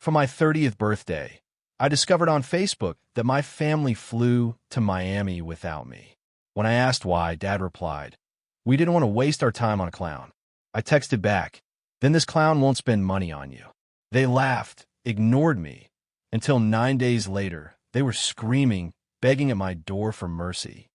For my 30th birthday, I discovered on Facebook that my family flew to Miami without me. When I asked why, Dad replied, "We didn't want to waste our time on a clown." I texted back, "Then this clown won't spend money on you." They laughed, ignored me, until 9 days later, they were screaming, begging at my door for mercy.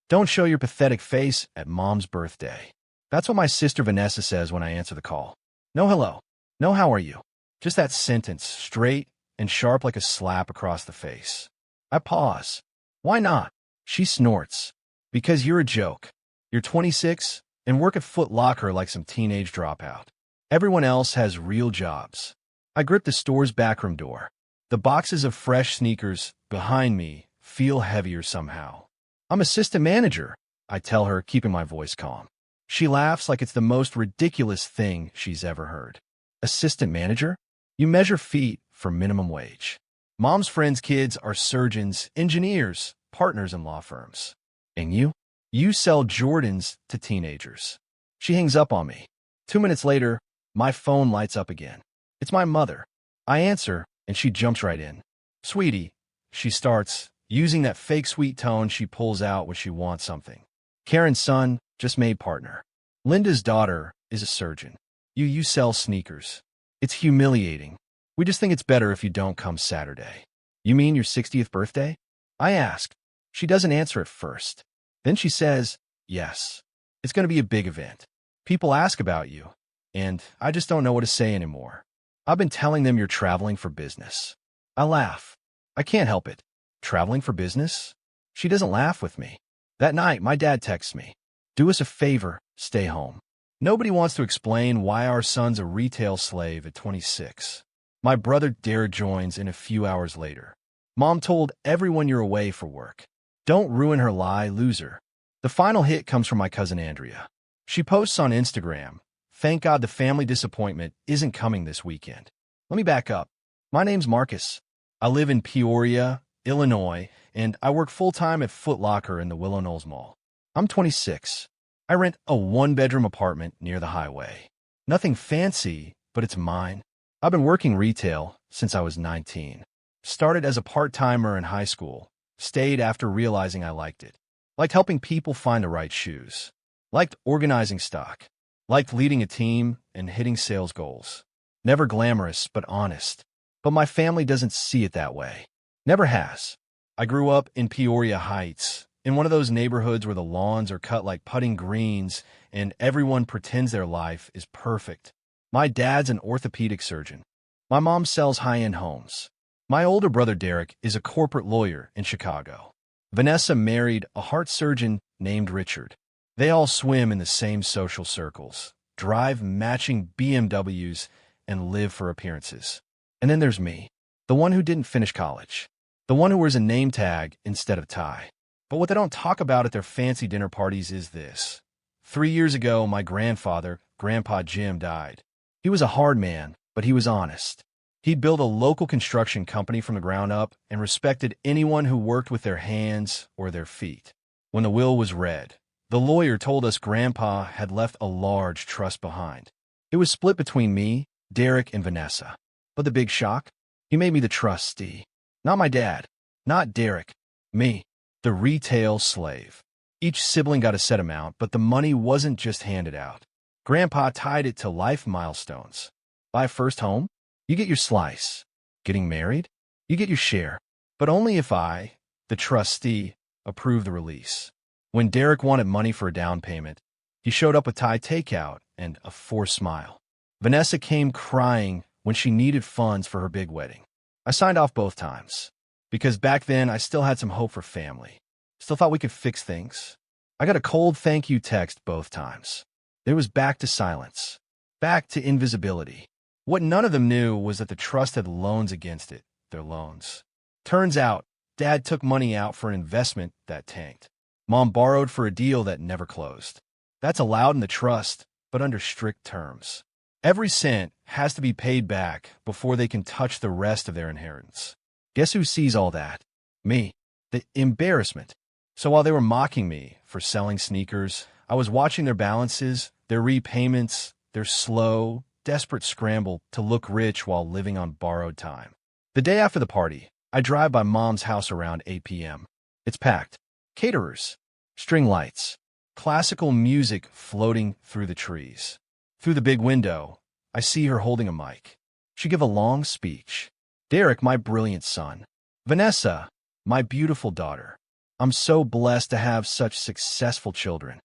"Don't show your pathetic face at Mom's birthday." That's what my sister Vanessa says when I answer the call. No hello, no how are you. Just that sentence, straight and sharp like a slap across the face. I pause. Why not? She snorts. Because you're a joke. You're 26 and work at Foot Locker like some teenage dropout. Everyone else has real jobs. I grip the store's backroom door. The boxes of fresh sneakers behind me feel heavier somehow. "I'm assistant manager," I tell her, keeping my voice calm. She laughs like it's the most ridiculous thing she's ever heard. "Assistant manager? You measure feet for minimum wage." Mom's friends' kids are surgeons, engineers, partners in law firms. "And you? You sell Jordans to teenagers." She hangs up on me. 2 minutes later, my phone lights up again. It's my mother. I answer, and she jumps right in. "Sweetie," she starts, using that fake sweet tone she pulls out when she wants something. "Karen's son just made partner. Linda's daughter is a surgeon. You sell sneakers. It's humiliating. We just think it's better if you don't come Saturday." "You mean your 60th birthday?" I ask. She doesn't answer at first. Then she says, "Yes. It's going to be a big event. People ask about you, and I just don't know what to say anymore. I've been telling them you're traveling for business." I laugh. I can't help it. Traveling for business? She doesn't laugh with me. That night, my dad texts me, "Do us a favor, stay home." Nobody wants to explain why our son's a retail slave at 26. My brother Derek joins in a few hours later. "Mom told everyone you're away for work. Don't ruin her lie, loser." The final hit comes from my cousin Andrea. She posts on Instagram, "Thank God the family disappointment isn't coming this weekend." Let me back up. My name's Marcus. I live in Peoria, Illinois, and I work full-time at Foot Locker in the Willow Knolls Mall. I'm 26. I rent a one-bedroom apartment near the highway. Nothing fancy, but it's mine. I've been working retail since I was 19. Started as a part-timer in high school. Stayed after realizing I liked it. Liked helping people find the right shoes. Liked organizing stock. Liked leading a team and hitting sales goals. Never glamorous, but honest. But my family doesn't see it that way. Never has. I grew up in Peoria Heights, in one of those neighborhoods where the lawns are cut like putting greens and everyone pretends their life is perfect. My dad's an orthopedic surgeon. My mom sells high-end homes. My older brother Derek is a corporate lawyer in Chicago. Vanessa married a heart surgeon named Richard. They all swim in the same social circles, drive matching BMWs, and live for appearances. And then there's me, the one who didn't finish college, the one who wears a name tag instead of tie. But what they don't talk about at their fancy dinner parties is this. 3 years ago, my grandfather, Grandpa Jim, died. He was a hard man, but he was honest. He'd built a local construction company from the ground up and respected anyone who worked with their hands or their feet. When the will was read, the lawyer told us Grandpa had left a large trust behind. It was split between me, Derek, and Vanessa. But the big shock? He made me the trustee. Not my dad, not Derek, me, the retail slave. Each sibling got a set amount, but the money wasn't just handed out. Grandpa tied it to life milestones. Buy a first home? You get your slice. Getting married? You get your share. But only if I, the trustee, approve the release. When Derek wanted money for a down payment, he showed up with Thai takeout and a forced smile. Vanessa came crying when she needed funds for her big wedding. I signed off both times, because back then I still had some hope for family. Still thought we could fix things. I got a cold thank you text both times. It was back to silence, back to invisibility. What none of them knew was that the trust had loans against it, their loans. Turns out, Dad took money out for an investment that tanked. Mom borrowed for a deal that never closed. That's allowed in the trust, but under strict terms. Every cent has to be paid back before they can touch the rest of their inheritance. Guess who sees all that? Me. The embarrassment. So while they were mocking me for selling sneakers, I was watching their balances, their repayments, their slow, desperate scramble to look rich while living on borrowed time. The day after the party, I drive by Mom's house around 8 p.m. It's packed. Caterers, string lights, classical music floating through the trees. Through the big window, I see her holding a mic. She give a long speech. Derek, my brilliant son. Vanessa, my beautiful daughter. I'm so blessed to have such successful children.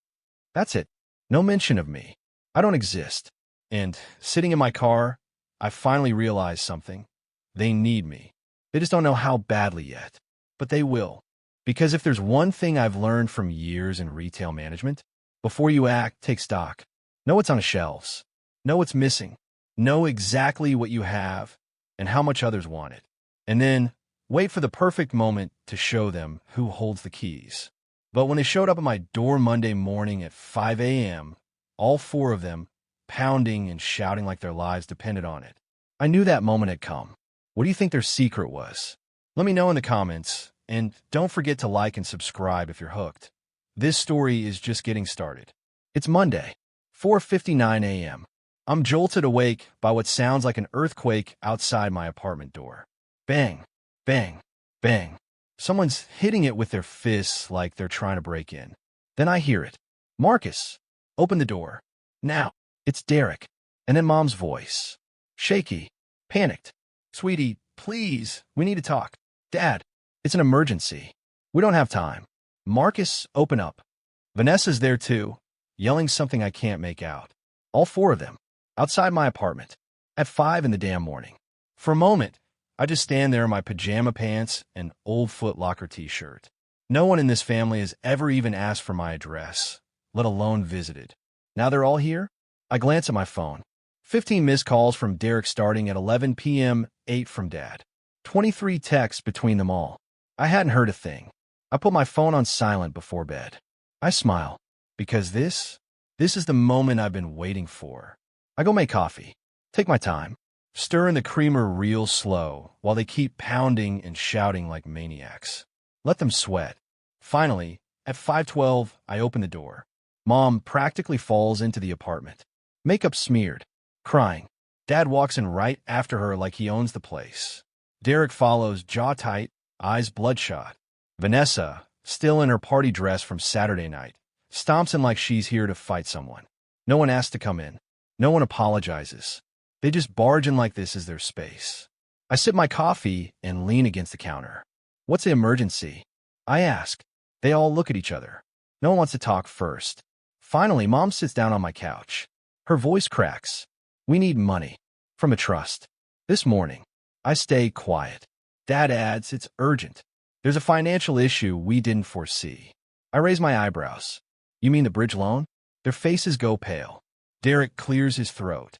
That's it. No mention of me. I don't exist. And sitting in my car, I finally realized something. They need me. They just don't know how badly yet. But they will. Because if there's one thing I've learned from years in retail management, before you act, take stock. Know what's on the shelves. Know what's missing. Know exactly what you have and how much others want it. And then wait for the perfect moment to show them who holds the keys. But when they showed up at my door Monday morning at 5 a.m., all four of them, pounding and shouting like their lives depended on it, I knew that moment had come. What do you think their secret was? Let me know in the comments, and don't forget to like and subscribe if you're hooked. This story is just getting started. It's Monday, 4:59 a.m. I'm jolted awake by what sounds like an earthquake outside my apartment door. Bang, bang, bang. Someone's hitting it with their fists like they're trying to break in. Then I hear it. Marcus, open the door. Now. It's Derek. And then Mom's voice. Shaky, panicked. Sweetie, please, we need to talk. Dad, it's an emergency. We don't have time. Marcus, open up. Vanessa's there too, yelling something I can't make out. All four of them, outside my apartment, at 5 in the damn morning. For a moment, I just stand there in my pajama pants and old Foot Locker t-shirt. No one in this family has ever even asked for my address, let alone visited. Now they're all here? I glance at my phone. 15 missed calls from Derek starting at 11 p.m., 8 from Dad. 23 texts between them all. I hadn't heard a thing. I put my phone on silent before bed. I smile, because this is the moment I've been waiting for. I go make coffee. Take my time. Stir in the creamer real slow while they keep pounding and shouting like maniacs. Let them sweat. Finally, at 5:12, I open the door. Mom practically falls into the apartment. Makeup smeared, crying. Dad walks in right after her like he owns the place. Derek follows, jaw tight, eyes bloodshot. Vanessa, still in her party dress from Saturday night, stomps in like she's here to fight someone. No one asks to come in. No one apologizes. They just barge in like this is their space. I sip my coffee and lean against the counter. What's the emergency? I ask. They all look at each other. No one wants to talk first. Finally, Mom sits down on my couch. Her voice cracks. We need money. From a trust. This morning. I stay quiet. Dad adds, it's urgent. There's a financial issue we didn't foresee. I raise my eyebrows. You mean the bridge loan? Their faces go pale. Derek clears his throat.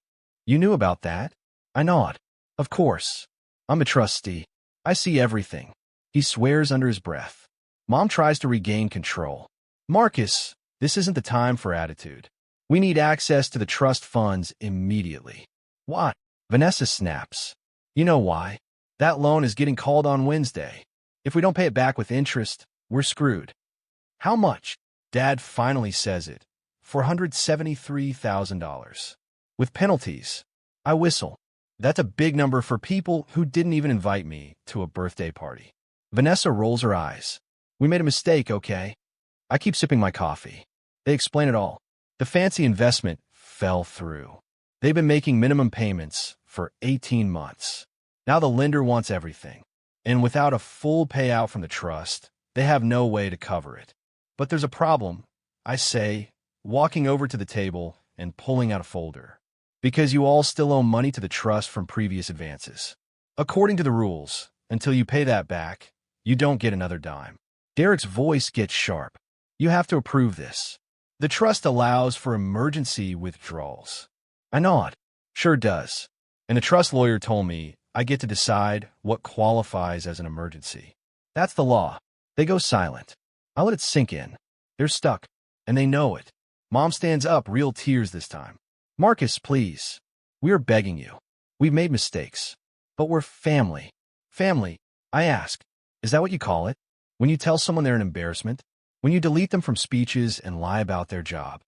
You knew about that? I nod. Of course. I'm a trustee. I see everything. He swears under his breath. Mom tries to regain control. Marcus, this isn't the time for attitude. We need access to the trust funds immediately. Why? Vanessa snaps. You know why. That loan is getting called on Wednesday. If we don't pay it back with interest, we're screwed. How much? Dad finally says it. $473,000. With penalties. I whistle. That's a big number for people who didn't even invite me to a birthday party. Vanessa rolls her eyes. We made a mistake, okay? I keep sipping my coffee. They explain it all. The fancy investment fell through. They've been making minimum payments for 18 months. Now the lender wants everything. And without a full payout from the trust, they have no way to cover it. But there's a problem, I say, walking over to the table and pulling out a folder. Because you all still owe money to the trust from previous advances. According to the rules, until you pay that back, you don't get another dime. Derek's voice gets sharp. You have to approve this. The trust allows for emergency withdrawals. I nod. Sure does. And the trust lawyer told me I get to decide what qualifies as an emergency. That's the law. They go silent. I let it sink in. They're stuck, and they know it. Mom stands up, real tears this time. Marcus, please. We are begging you. We've made mistakes. But we're family. Family, I ask. Is that what you call it? When you tell someone they're an embarrassment? When you delete them from speeches and lie about their job?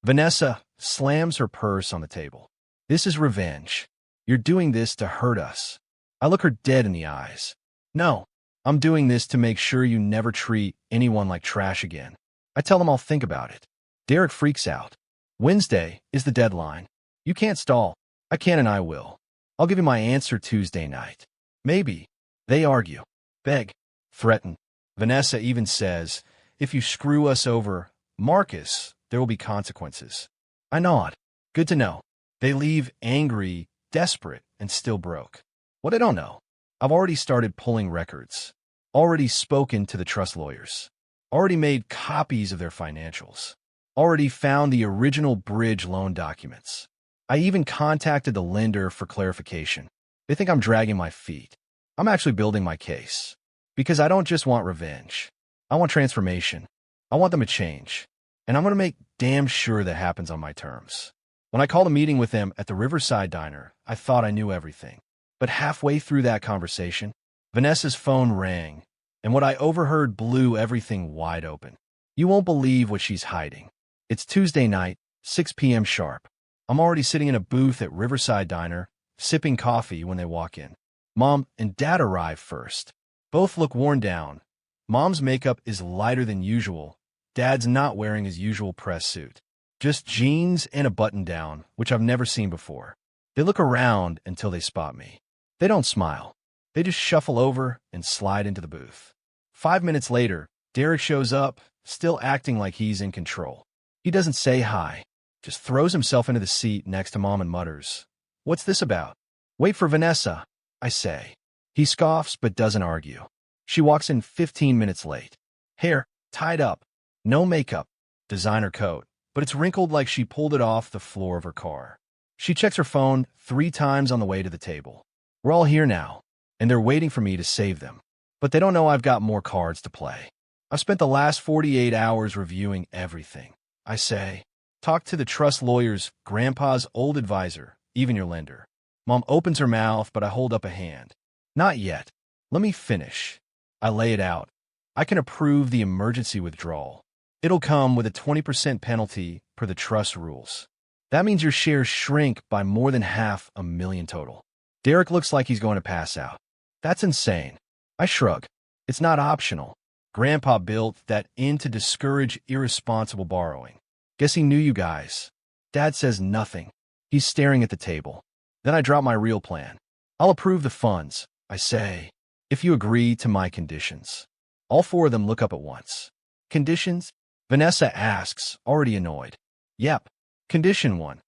Vanessa slams her purse on the table. This is revenge. You're doing this to hurt us. I look her dead in the eyes. No, I'm doing this to make sure you never treat anyone like trash again. I tell them I'll think about it. Derek freaks out. Wednesday is the deadline. You can't stall. I can and I will. I'll give you my answer Tuesday night. Maybe. They argue. Beg. Threaten. Vanessa even says, if you screw us over, Marcus, there will be consequences. I nod. Good to know. They leave angry, desperate, and still broke. What I don't know. I've already started pulling records. Already spoken to the trust lawyers. Already made copies of their financials. Already found the original bridge loan documents. I even contacted the lender for clarification. They think I'm dragging my feet. I'm actually building my case. Because I don't just want revenge. I want transformation. I want them to change. And I'm going to make damn sure that happens on my terms. When I called a meeting with them at the Riverside Diner, I thought I knew everything. But halfway through that conversation, Vanessa's phone rang, and what I overheard blew everything wide open. You won't believe what she's hiding. It's Tuesday night, 6 p.m. sharp. I'm already sitting in a booth at Riverside Diner, sipping coffee when they walk in. Mom and Dad arrive first. Both look worn down. Mom's makeup is lighter than usual. Dad's not wearing his usual press suit. Just jeans and a button-down, which I've never seen before. They look around until they spot me. They don't smile. They just shuffle over and slide into the booth. 5 minutes later, Derek shows up, still acting like he's in control. He doesn't say hi, just throws himself into the seat next to Mom and mutters, "What's this about?" "Wait for Vanessa," I say. He scoffs but doesn't argue. She walks in 15 minutes late. Hair tied up, no makeup, designer coat, but it's wrinkled like she pulled it off the floor of her car. She checks her phone 3 times on the way to the table. We're all here now, and they're waiting for me to save them. But they don't know I've got more cards to play. I've spent the last 48 hours reviewing everything. I say, talk to the trust lawyers, Grandpa's old advisor, even your lender. Mom opens her mouth, but I hold up a hand. Not yet. Let me finish. I lay it out. I can approve the emergency withdrawal. It'll come with a 20% penalty per the trust rules. That means your shares shrink by more than $500,000 total. Derek looks like he's going to pass out. That's insane. I shrug. It's not optional. Grandpa built that in to discourage irresponsible borrowing. Guess he knew you guys. Dad says nothing. He's staring at the table. Then I drop my real plan. I'll approve the funds, I say, if you agree to my conditions. All 4 of them look up at once. Conditions? Vanessa asks, already annoyed. Yep. Condition 1.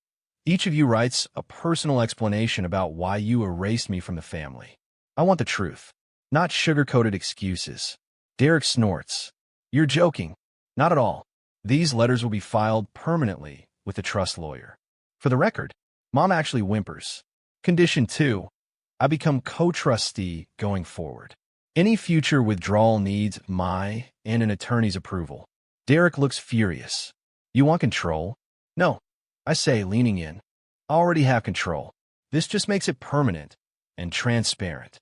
Each of you writes a personal explanation about why you erased me from the family. I want the truth, not sugar-coated excuses. Derek snorts. You're joking. Not at all. These letters will be filed permanently with the trust lawyer. For the record, Mom actually whimpers. Condition 2. I become co-trustee going forward. Any future withdrawal needs my and an attorney's approval. Derek looks furious. You want control? No, I say, leaning in. I already have control. This just makes it permanent and transparent.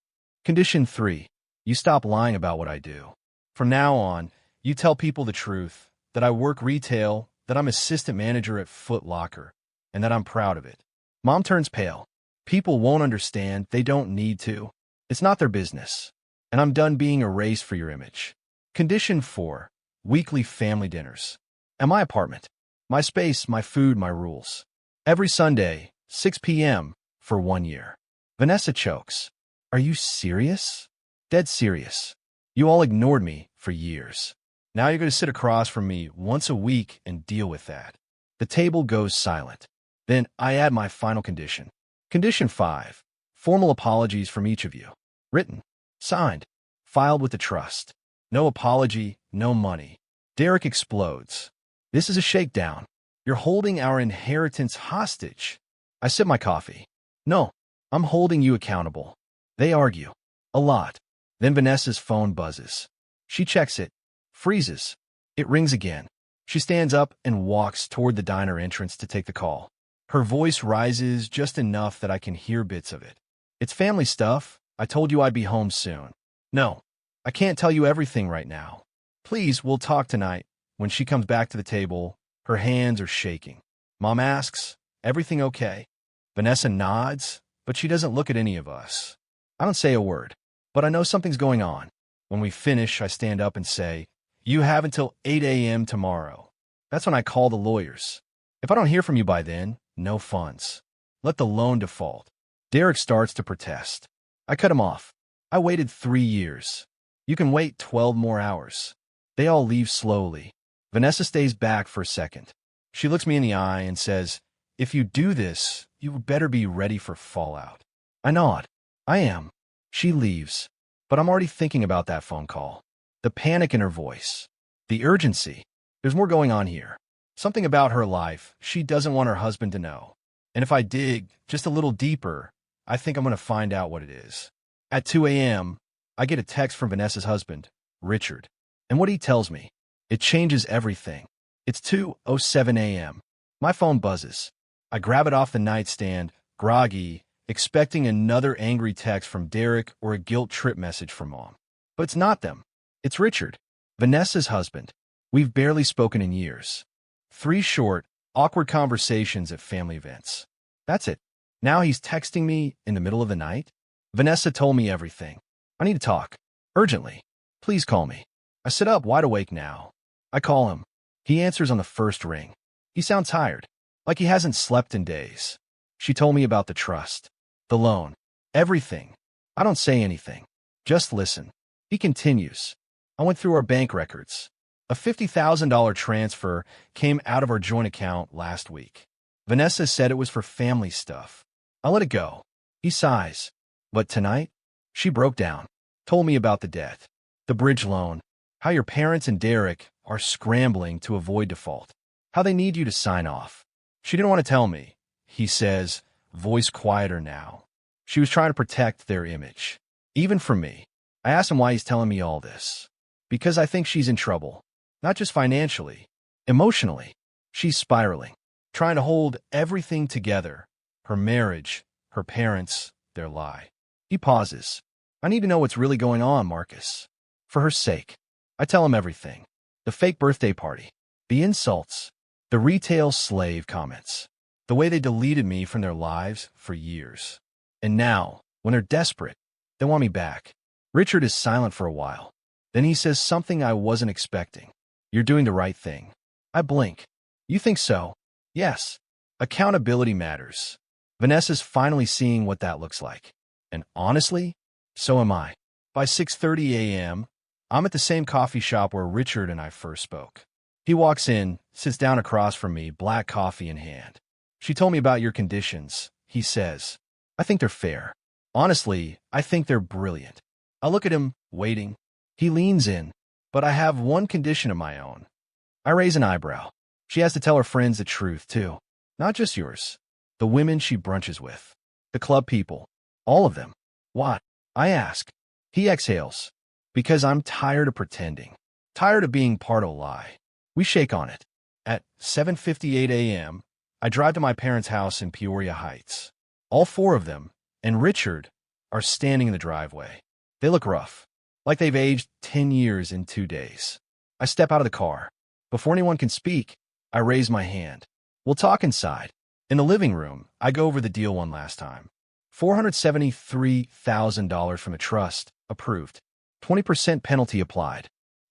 Condition 3. You stop lying about what I do. From now on, you tell people the truth, that I work retail, that I'm assistant manager at Foot Locker, and that I'm proud of it. Mom turns pale. People won't understand. They don't need to. It's not their business. And I'm done being erased for your image. Condition 4. Weekly family dinners. At my apartment. My space, my food, my rules. Every Sunday, 6 p.m. for 1 year. Vanessa chokes. Are you serious? Dead serious. You all ignored me for years. Now you're going to sit across from me once a week and deal with that. The table goes silent. Then I add my final condition. Condition 5. Formal apologies from each of you. Written. Signed. Filed with the trust. No apology, no money. Derek explodes. This is a shakedown. You're holding our inheritance hostage. I sip my coffee. No, I'm holding you accountable. They argue. A lot. Then Vanessa's phone buzzes. She checks it. Freezes. It rings again. She stands up and walks toward the diner entrance to take the call. Her voice rises just enough that I can hear bits of it. It's family stuff. I told you I'd be home soon. No, I can't tell you everything right now. Please, we'll talk tonight. When she comes back to the table, her hands are shaking. Mom asks, everything okay? Vanessa nods, but she doesn't look at any of us. I don't say a word, but I know something's going on. When we finish, I stand up and say, "You have until 8 a.m. tomorrow." That's when I call the lawyers. If I don't hear from you by then, no funds. Let the loan default. Derek starts to protest. I cut him off. I waited 3 years. You can wait 12 more hours. They all leave slowly. Vanessa stays back for a second. She looks me in the eye and says, "If you do this, you better be ready for fallout." I nod. I am. She leaves. But I'm already thinking about that phone call. The panic in her voice. The urgency. There's more going on here. Something about her life she doesn't want her husband to know. And if I dig just a little deeper, I think I'm going to find out what it is. At 2 a.m., I get a text from Vanessa's husband, Richard. And what he tells me, it changes everything. It's 2:07 a.m. My phone buzzes. I grab it off the nightstand, groggy, expecting another angry text from Derek or a guilt trip message from Mom. But it's not them. It's Richard, Vanessa's husband. We've barely spoken in years. 3 short, awkward conversations at family events. That's it. Now he's texting me in the middle of the night. Vanessa told me everything. I need to talk. Urgently. Please call me. I sit up wide awake now. I call him. He answers on the first ring. He sounds tired, like he hasn't slept in days. She told me about the trust, the loan, everything. I don't say anything. Just listen. He continues. I went through our bank records. A $50,000 transfer came out of our joint account last week. Vanessa said it was for family stuff. I let it go. He sighs. But tonight, she broke down, told me about the debt, the bridge loan, how your parents and Derek are scrambling to avoid default, how they need you to sign off. She didn't want to tell me, he says, voice quieter now. She was trying to protect their image, even from me. I asked him why he's telling me all this. Because I think she's in trouble, not just financially, emotionally. She's spiraling, trying to hold everything together, her marriage, her parents, their lie. He pauses. I need to know what's really going on, Marcus. For her sake. I tell him everything. The fake birthday party, the insults, the retail slave comments, the way they deleted me from their lives for years. And now, when they're desperate, they want me back. Richard is silent for a while. Then he says something I wasn't expecting. You're doing the right thing. I blink. You think so? Yes. Accountability matters. Vanessa's finally seeing what that looks like. And honestly, so am I. By 6:30 a.m., I'm at the same coffee shop where Richard and I first spoke. He walks in, sits down across from me, black coffee in hand. She told me about your conditions, he says. I think they're fair. Honestly, I think they're brilliant. I look at him, waiting. He leans in. But I have one condition of my own. I raise an eyebrow. She has to tell her friends the truth, too. Not just yours. The women she brunches with. The club people. All of them. What? I ask. He exhales. Because I'm tired of pretending. Tired of being part of a lie. We shake on it. At 7:58 a.m., I drive to my parents' house in Peoria Heights. All 4 of them, and Richard, are standing in the driveway. They look rough. Like they've aged 10 years in 2 days. I step out of the car. Before anyone can speak, I raise my hand. We'll talk inside. In the living room, I go over the deal one last time. $473,000 from a trust, approved. 20% penalty applied.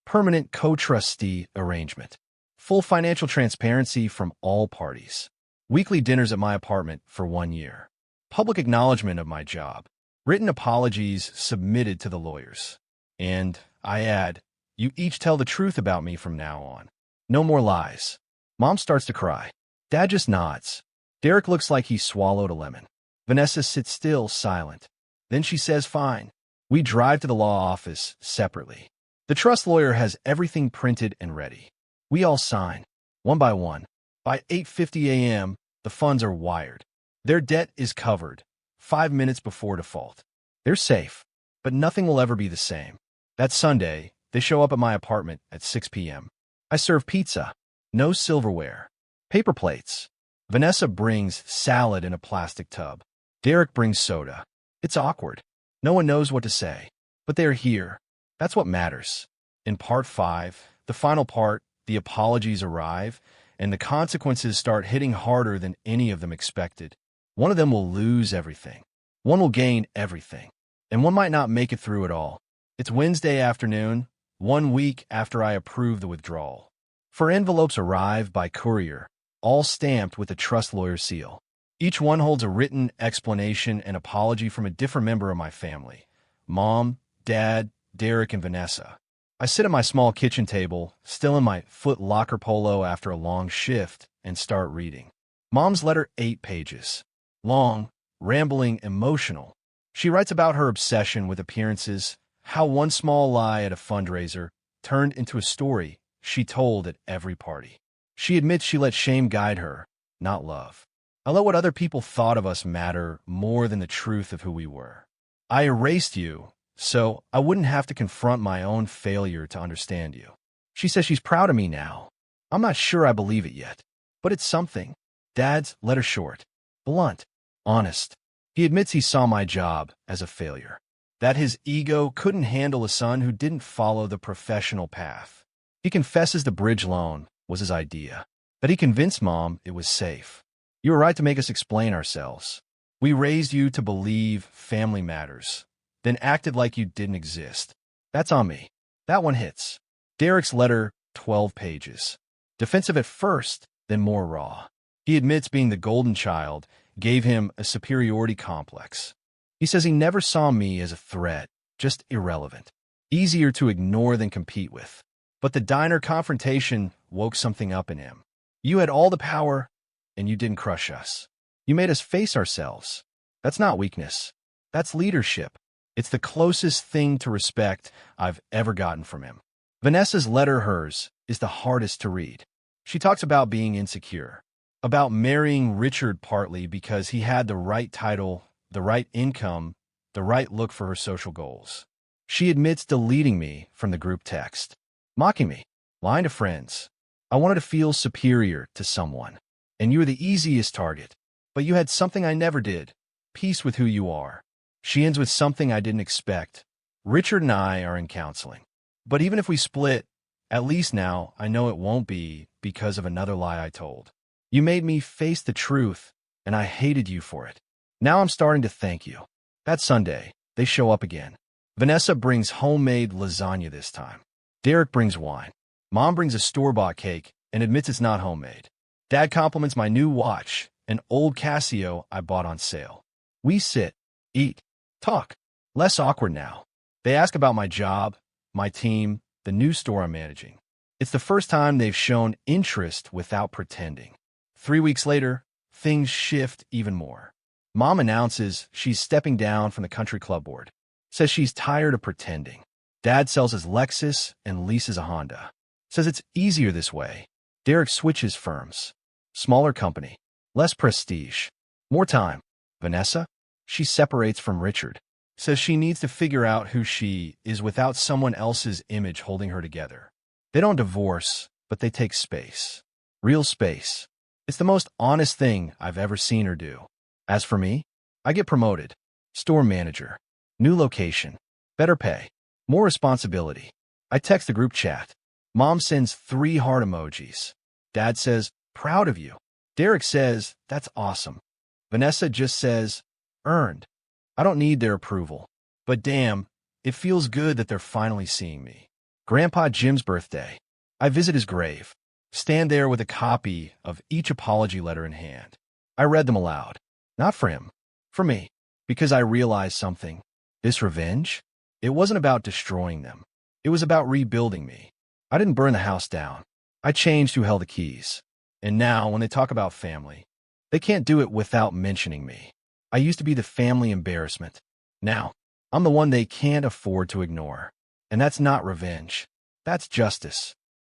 Permanent co-trustee arrangement. Full financial transparency from all parties. Weekly dinners at my apartment for 1 year. Public acknowledgement of my job. Written apologies submitted to the lawyers. And, I add, you each tell the truth about me from now on. No more lies. Mom starts to cry. Dad just nods. Derek looks like he swallowed a lemon. Vanessa sits still, silent. Then she says, fine. We drive to the law office separately. The trust lawyer has everything printed and ready. We all sign, one by one. By 8:50 a.m., the funds are wired. Their debt is covered, 5 minutes before default. They're safe, but nothing will ever be the same. That Sunday, they show up at my apartment at 6 p.m. I serve pizza. No silverware. Paper plates. Vanessa brings salad in a plastic tub. Derek brings soda. It's awkward. No one knows what to say. But they're here. That's what matters. In part 5, the final part, the apologies arrive, and the consequences start hitting harder than any of them expected. One of them will lose everything. One will gain everything. And one might not make it through it all. It's Wednesday afternoon, 1 week after I approve the withdrawal. 4 envelopes arrive by courier, all stamped with a trust lawyer seal. Each one holds a written explanation and apology from a different member of my family. Mom, Dad, Derek, and Vanessa. I sit at my small kitchen table, still in my Foot Locker polo after a long shift, and start reading. Mom's letter, 8 pages. Long, rambling, emotional. She writes about her obsession with appearances, how one small lie at a fundraiser turned into a story she told at every party. She admits she let shame guide her, not love. I let what other people thought of us matter more than the truth of who we were. I erased you, so I wouldn't have to confront my own failure to understand you. She says she's proud of me now. I'm not sure I believe it yet, but it's something. Dad's letter short, blunt, honest. He admits he saw my job as a failure, that his ego couldn't handle a son who didn't follow the professional path. He confesses the bridge loan was his idea, that he convinced Mom it was safe. You were right to make us explain ourselves. We raised you to believe family matters, then acted like you didn't exist. That's on me. That one hits. Derek's letter, 12 pages. Defensive at first, then more raw. He admits being the golden child gave him a superiority complex. He says he never saw me as a threat, just irrelevant. Easier to ignore than compete with. But the diner confrontation woke something up in him. You had all the power, and you didn't crush us. You made us face ourselves. That's not weakness. That's leadership. It's the closest thing to respect I've ever gotten from him. Vanessa's letter, hers, is the hardest to read. She talks about being insecure, about marrying Richard partly because he had the right title, the right income, the right look for her social goals. She admits deleting me from the group text, mocking me, lying to friends. I wanted to feel superior to someone, and you were the easiest target. But you had something I never did, peace with who you are. She ends with something I didn't expect. Richard and I are in counseling. But even if we split, at least now I know it won't be because of another lie I told. You made me face the truth, and I hated you for it. Now I'm starting to thank you. That Sunday, they show up again. Vanessa brings homemade lasagna this time. Derek brings wine. Mom brings a store-bought cake and admits it's not homemade. Dad compliments my new watch, an old Casio I bought on sale. We sit, eat, talk. Less awkward now. They ask about my job, my team, the new store I'm managing. It's the first time they've shown interest without pretending. 3 weeks later, things shift even more. Mom announces she's stepping down from the country club board. Says she's tired of pretending. Dad sells his Lexus and leases a Honda. Says it's easier this way. Derek switches firms. Smaller company. Less prestige. More time. Vanessa? She separates from Richard. Says she needs to figure out who she is without someone else's image holding her together. They don't divorce, but they take space. Real space. It's the most honest thing I've ever seen her do. As for me, I get promoted. Store manager. New location. Better pay. More responsibility. I text the group chat. Mom sends 3 heart emojis. Dad says, proud of you. Derek says, that's awesome. Vanessa just says, earned. I don't need their approval. But damn, it feels good that they're finally seeing me. Grandpa Jim's birthday. I visit his grave. Stand there with a copy of each apology letter in hand. I read them aloud. Not for him. For me. Because I realized something. This revenge? It wasn't about destroying them. It was about rebuilding me. I didn't burn the house down. I changed who held the keys. And now, when they talk about family, they can't do it without mentioning me. I used to be the family embarrassment. Now, I'm the one they can't afford to ignore. And that's not revenge. That's justice.